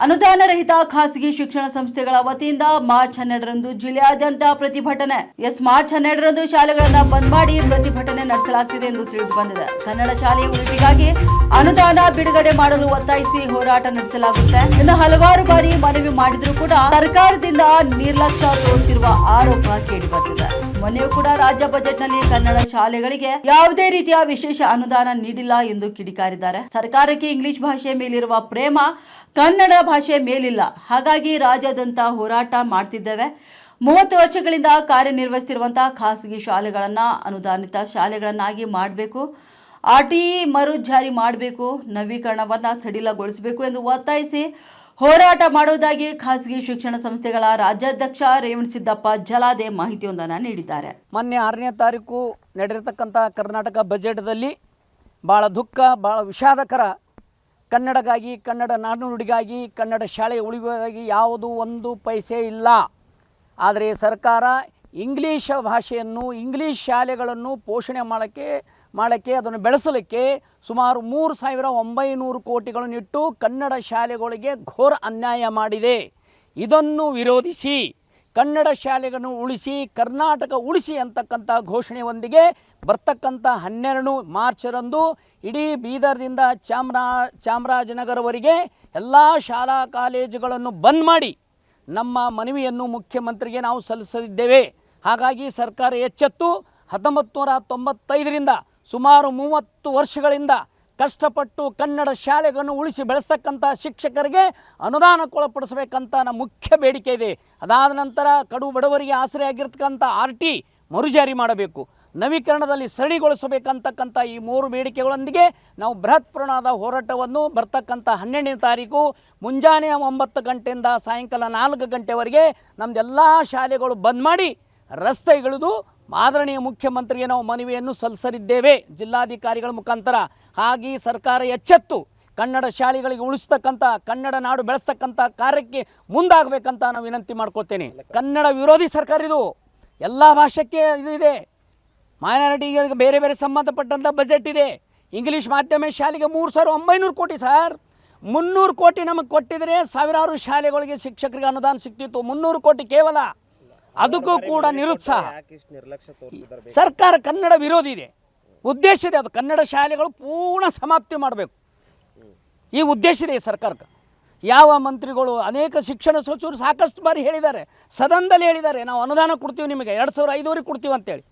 ಅನುದಾನ ರಹಿತ ಖಾಸಗಿ ಶಿಕ್ಷಣ ಸಂಸ್ಥೆಗಳ ವತಿಯಿಂದ ಮಾರ್ಚ್ 12ರಂದು ಜಿಲ್ಲೆಯಾದ್ಯಂತ ಪ್ರತಿಭಟನೆ. ಮಾರ್ಚ್ 12ರಂದು ಶಾಲೆಗಳನ್ನು ಬಂದ್ ಮಾಡಿ ಪ್ರತಿಭಟನೆ ನಡೆಸಲಾಗುತ್ತಿದೆ ಎಂದು ತಿಳಿದು ಬಂದಿದೆ. ಕನ್ನಡ ಶಾಲೆಯ ಉಳಿವಿಗಾಗಿ ಅನುದಾನ ಬಿಡುಗಡೆ ಮಾಡಲು ಒತ್ತಾಯಿಸಿ ಹೋರಾಟ ನಡೆಸಲಾಗುತ್ತೆ. ಇನ್ನು ಹಲವಾರು ಬಾರಿ ಮನವಿ ಮಾಡಿದರೂ ಕೂಡ ಸರ್ಕಾರದಿಂದ ನಿರ್ಲಕ್ಷ್ಯ ತೋರುತ್ತಿರುವ ಆರೋಪ ಕೇಳಿಬಂದಿದೆ. ಮೊನ್ನೆಯೂ ಕೂಡ ರಾಜ್ಯ ಬಜೆಟ್ನಲ್ಲಿ ಕನ್ನಡ ಶಾಲೆಗಳಿಗೆ ಯಾವುದೇ ರೀತಿಯ ವಿಶೇಷ ಅನುದಾನ ನೀಡಿಲ್ಲ ಎಂದು ಕಿಡಿಕಾರಿದ್ದಾರೆ. ಸರ್ಕಾರಕ್ಕೆ ಇಂಗ್ಲಿಷ್ ಭಾಷೆ ಮೇಲಿರುವ ಪ್ರೇಮ ಕನ್ನಡ ಭಾಷೆ ಮೇಲಿಲ್ಲ. ಹಾಗಾಗಿ ರಾಜ್ಯಾದ್ಯಂತ ಹೋರಾಟ ಮಾಡ್ತಿದ್ದೇವೆ. 30 ವರ್ಷಗಳಿಂದ ಕಾರ್ಯನಿರ್ವಹಿಸುತ್ತಿರುವಂತಹ ಖಾಸಗಿ ಶಾಲೆಗಳನ್ನ ಅನುದಾನಿತ ಶಾಲೆಗಳನ್ನಾಗಿ ಮಾಡಬೇಕು. RTE ಮರು ಜಾರಿ ಮಾಡಬೇಕು. ನವೀಕರಣವನ್ನ ಸಡಿಲಗೊಳಿಸಬೇಕು ಎಂದು ಒತ್ತಾಯಿಸಿ ಹೋರಾಟ ಮಾಡುವುದಾಗಿ ಖಾಸಗಿ ಶಿಕ್ಷಣ ಸಂಸ್ಥೆಗಳ ರಾಜ್ಯಾಧ್ಯಕ್ಷ ರೇವಣಸಿದ್ದಪ್ಪ ಜಲಾದೆ ಮಾಹಿತಿಯೊಂದನ್ನು ನೀಡಿದ್ದಾರೆ. ಮೊನ್ನೆ 6ನೇ ತಾರೀಕು ನಡೆದಿರತಕ್ಕಂಥ ಕರ್ನಾಟಕ ಬಜೆಟ್ದಲ್ಲಿ ಭಾಳ ದುಃಖ, ಭಾಳ ವಿಷಾದಕರ. ಕನ್ನಡಗಾಗಿ, ಕನ್ನಡ ನಾಡುನುಡಿಗಾಗಿ, ಕನ್ನಡ ಶಾಲೆಯ ಉಳಿವಿಗಾಗಿ ಯಾವುದೂ ಒಂದು ಪೈಸೆ ಇಲ್ಲ. ಆದರೆ ಸರ್ಕಾರ ಇಂಗ್ಲೀಷ್ ಭಾಷೆಯನ್ನು, ಇಂಗ್ಲೀಷ್ ಶಾಲೆಗಳನ್ನು ಪೋಷಣೆ ಮಾಡೋಕ್ಕೆ ಅದನ್ನು ಬೆಳೆಸಲಿಕ್ಕೆ ಸುಮಾರು 3,900 ಕೋಟಿಗಳನ್ನು ಇಟ್ಟು ಕನ್ನಡ ಶಾಲೆಗಳಿಗೆ ಘೋರ ಅನ್ಯಾಯ ಮಾಡಿದೆ. ಇದನ್ನು ವಿರೋಧಿಸಿ ಕನ್ನಡ ಶಾಲೆಗಳನ್ನು ಉಳಿಸಿ, ಕರ್ನಾಟಕ ಉಳಿಸಿ ಅಂತಕ್ಕಂಥ ಘೋಷಣೆಯೊಂದಿಗೆ ಬರ್ತಕ್ಕಂಥ 12 ಮಾರ್ಚರಂದು ಇಡೀ ಬೀದರ್ದಿಂದ ಚಾಮರಾಜನಗರವರೆಗೆ ಎಲ್ಲ ಶಾಲಾ ಕಾಲೇಜುಗಳನ್ನು ಬಂದ್ ಮಾಡಿ ನಮ್ಮ ಮನವಿಯನ್ನು ಮುಖ್ಯಮಂತ್ರಿಗೆ ನಾವು ಸಲ್ಲಿಸಲಿದ್ದೇವೆ. ಹಾಗಾಗಿ ಸರ್ಕಾರ ಎಚ್ಚೆತ್ತು 1995ರಿಂದ ಸುಮಾರು 30 ವರ್ಷಗಳಿಂದ ಕಷ್ಟಪಟ್ಟು ಕನ್ನಡ ಶಾಲೆಗಳನ್ನು ಉಳಿಸಿ ಬೆಳೆಸ್ತಕ್ಕಂಥ ಶಿಕ್ಷಕರಿಗೆ ಅನುದಾನಕ್ಕೊಳಪಡಿಸಬೇಕಂತ ನಮ್ಮ ಮುಖ್ಯ ಬೇಡಿಕೆ ಇದೆ. ಅದಾದ ನಂತರ ಕಡು ಬಡವರಿಗೆ ಆಸರೆ ಆಗಿರ್ತಕ್ಕಂಥ RTE ಮರುಜಾರಿ ಮಾಡಬೇಕು, ನವೀಕರಣದಲ್ಲಿ ಸರಣಿಗೊಳಿಸಬೇಕಂತಕ್ಕಂಥ ಈ 3 ಬೇಡಿಕೆಗಳೊಂದಿಗೆ ನಾವು ಬೃಹತ್ ಪ್ರಮಾಣದ ಹೋರಾಟವನ್ನು ಬರ್ತಕ್ಕಂಥ 12ನೇ ತಾರೀಕು ಮುಂಜಾನೆ 9 ಗಂಟೆಯಿಂದ ಸಾಯಂಕಾಲ 4 ಗಂಟೆವರೆಗೆ ನಮ್ಮದೆಲ್ಲ ಶಾಲೆಗಳು ಬಂದ್ ಮಾಡಿ ರಸ್ತೆಗಿಳಿದು ಆದರಣೀಯ ಮುಖ್ಯಮಂತ್ರಿಗೆ ನಾವು ಮನವಿಯನ್ನು ಸಲ್ಲಿಸಲಿದ್ದೇವೆ ಜಿಲ್ಲಾಧಿಕಾರಿಗಳ ಮುಖಾಂತರ. ಹಾಗೆ ಸರ್ಕಾರ ಎಚ್ಚೆತ್ತು ಕನ್ನಡ ಶಾಲೆಗಳಿಗೆ ಉಳಿಸ್ತಕ್ಕಂಥ, ಕನ್ನಡ ನಾಡು ಬೆಳೆಸ್ತಕ್ಕಂಥ ಕಾರ್ಯಕ್ಕೆ ಮುಂದಾಗಬೇಕಂತ ನಾವು ವಿನಂತಿ ಮಾಡ್ಕೊಳ್ತೇನೆ. ಕನ್ನಡ ವಿರೋಧಿ ಸರ್ಕಾರ ಇದು. ಎಲ್ಲ ಭಾಷೆಗೆ ಇದು ಇದೆ. ಮೈನಾರಿಟಿಗೆ ಬೇರೆ ಬೇರೆ ಸಂಬಂಧಪಟ್ಟಂಥ ಬಜೆಟ್ ಇದೆ. ಇಂಗ್ಲೀಷ್ ಮಾಧ್ಯಮ ಶಾಲೆಗೆ 3,900 ಕೋಟಿ ಸರ್. 300 ಕೋಟಿ ನಮಗೆ ಕೊಟ್ಟಿದ್ರೆ ಸಾವಿರಾರು ಶಾಲೆಗಳಿಗೆ ಶಿಕ್ಷಕರಿಗೆ ಅನುದಾನ ಸಿಗ್ತಿತ್ತು. 300 ಕೋಟಿ ಕೇವಲ. ಅದಕ್ಕೂ ಕೂಡ ನಿರುತ್ಸಾಹ. ಸರ್ಕಾರ ಕನ್ನಡ ವಿರೋಧಿ ಇದೆ, ಉದ್ದೇಶ ಇದೆ. ಅದು ಕನ್ನಡ ಶಾಲೆಗಳು ಪೂರ್ಣ ಸಮಾಪ್ತಿ ಮಾಡಬೇಕು, ಈ ಉದ್ದೇಶ ಇದೆ ಸರ್ಕಾರಕ್ಕೆ. ಯಾವ ಮಂತ್ರಿಗಳು, ಅನೇಕ ಶಿಕ್ಷಣ ಸಚಿವರು ಸಾಕಷ್ಟು ಬಾರಿ ಹೇಳಿದ್ದಾರೆ, ಸದನದಲ್ಲಿ ಹೇಳಿದ್ದಾರೆ, ನಾವು ಅನುದಾನ ಕೊಡ್ತೀವಿ ನಿಮಗೆ 2005ವರೆಗೆ ಕೊಡ್ತೀವಿ ಅಂತೇಳಿ.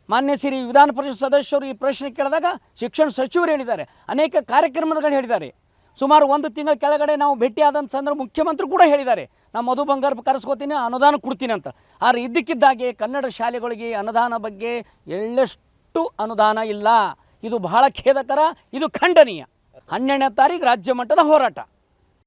ಮಾನ್ಯ ಶ್ರೀ ವಿಧಾನ ಪರಿಷತ್ ಸದಸ್ಯರು ಈ ಪ್ರಶ್ನೆ ಕೇಳಿದಾಗ ಶಿಕ್ಷಣ ಸಚಿವರು ಹೇಳಿದ್ದಾರೆ, ಅನೇಕ ಕಾರ್ಯಕ್ರಮಗಳು ಹೇಳಿದ್ದಾರೆ. ಸುಮಾರು 1 ತಿಂಗಳ ಕೆಳಗಡೆ ನಾವು ಭೇಟಿಯಾದಂಥ ಸಂದರ್ಭ ಮುಖ್ಯಮಂತ್ರಿ ಕೂಡ ಹೇಳಿದ್ದಾರೆ, ನಾನು ಮಧು ಬಂಗಾರ ಕರೆಸ್ಕೋತೀನಿ, ಅನುದಾನ ಕೊಡ್ತೀನಿ ಅಂತ. ಆದರೆ ಇದ್ದಕ್ಕಿದ್ದಾಗೆ ಕನ್ನಡ ಶಾಲೆಗಳಿಗೆ ಅನುದಾನ ಬಗ್ಗೆ ಎಳ್ಳಷ್ಟು ಅನುದಾನ ಇಲ್ಲ. ಇದು ಬಹಳ ಖೇದಕರ, ಇದು ಖಂಡನೀಯ. 12ನೇ ತಾರೀಕು ರಾಜ್ಯ ಮಟ್ಟದ ಹೋರಾಟ.